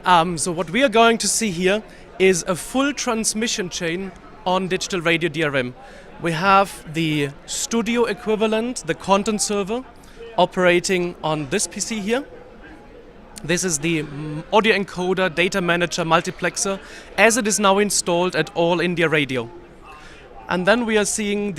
So what we are going to see here is a full transmission chain on digital radio DRM. We have the studio equivalent, the content server, operating on this PC here. This is the audio encoder, data manager, multiplexer, as it is now installed at All India Radio. And then we are seeing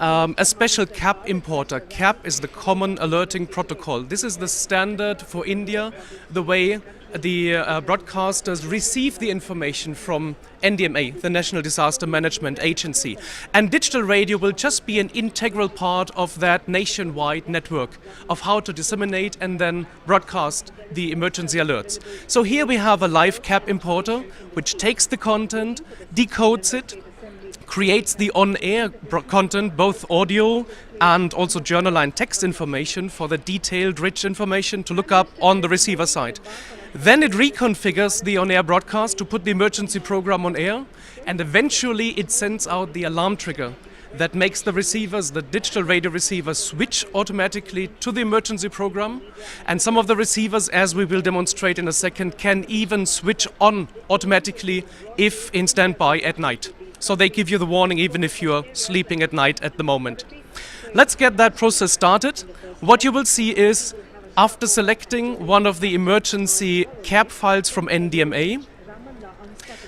a special CAP importer. CAP is the Common Alerting Protocol. This is the standard for India, the way the broadcasters receive the information from NDMA, the National Disaster Management Agency. And digital radio will just be an integral part of that nationwide network of how to disseminate and then broadcast the emergency alerts. So here we have a live CAP importer, which takes the content, decodes it, creates the on-air content, both audio and also journal line text information for the detailed, rich information to look up on the receiver side. Then it reconfigures the on-air broadcast to put the emergency program on air, and eventually it sends out the alarm trigger that makes the receivers, the digital radio receivers, switch automatically to the emergency program. And some of the receivers, as we will demonstrate in a second, can even switch on automatically if in standby at night. So they give you the warning even if you're sleeping at night at the moment. Let's get that process started. What you will see is, after selecting one of the emergency CAP files from NDMA,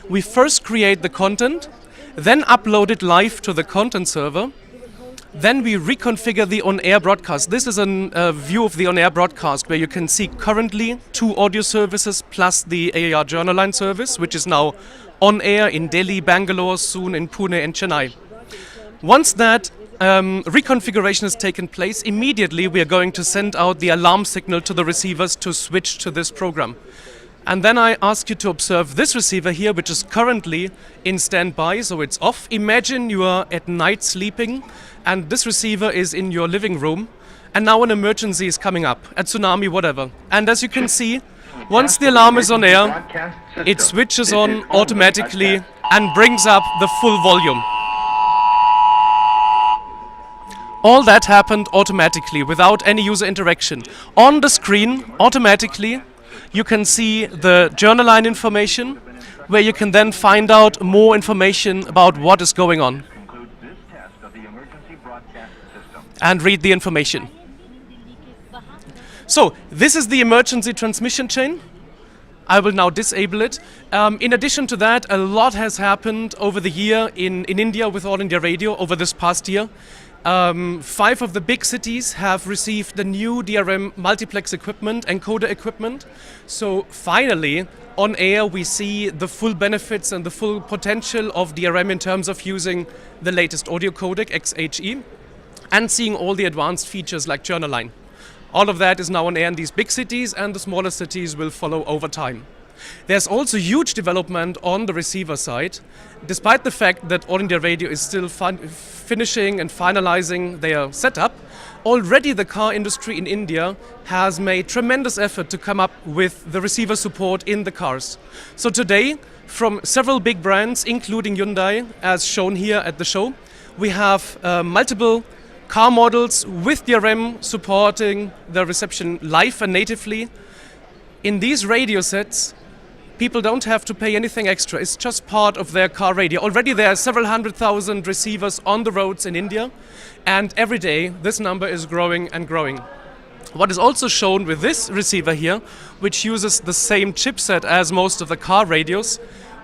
we first create the content, then upload it live to the content server. Then we reconfigure the on-air broadcast. This is a view of the on-air broadcast where you can see currently 2 audio services plus the AAR journal line service, which is now on air in Delhi, Bangalore, soon in Pune and Chennai. Once that reconfiguration has taken place, immediately we are going to send out the alarm signal to the receivers to switch to this program. And then I ask you to observe this receiver here, which is currently in standby, so it's off. Imagine you are at night sleeping and this receiver is in your living room, and now an emergency is coming up, a tsunami, whatever. And as you can see, once the alarm is on air, it switches on automatically and brings up the full volume. All that happened automatically without any user interaction. On the screen, automatically, you can see the journal line information, where you can then find out more information about what is going on and read the information. So this is the emergency transmission chain. I will now disable it. In addition to that, a lot has happened over the year in India with All India Radio over this past year. 5 of the big cities have received the new DRM multiplex equipment, encoder equipment. So finally, on air, we see the full benefits and the full potential of DRM in terms of using the latest audio codec, XHE, and seeing all the advanced features like journal line. All of that is now on air in these big cities, and the smaller cities will follow over time. There's also huge development on the receiver side. Despite the fact that All India Radio is still finishing and finalizing their setup, already the car industry in India has made tremendous effort to come up with the receiver support in the cars. So today, from several big brands, including Hyundai, as shown here at the show, we have multiple car models with DRM supporting the reception live and natively. In these radio sets, people don't have to pay anything extra. It's just part of their car radio. Already there are several 100,000 receivers on the roads in India, and every day this number is growing and growing. What is also shown with this receiver here, which uses the same chipset as most of the car radios,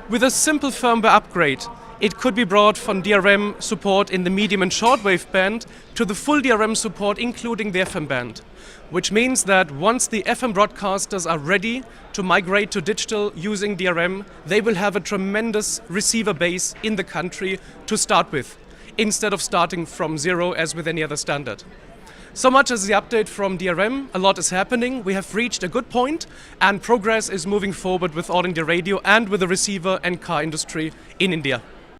with a simple firmware upgrade, it could be brought from DRM support in the medium and shortwave band to the full DRM support, including the FM band. Which means that once the FM broadcasters are ready to migrate to digital using DRM, they will have a tremendous receiver base in the country to start with, instead of starting from zero as with any other standard. So much as the update from DRM, a lot is happening. We have reached a good point, and progress is moving forward with All India Radio and with the receiver and car industry in India.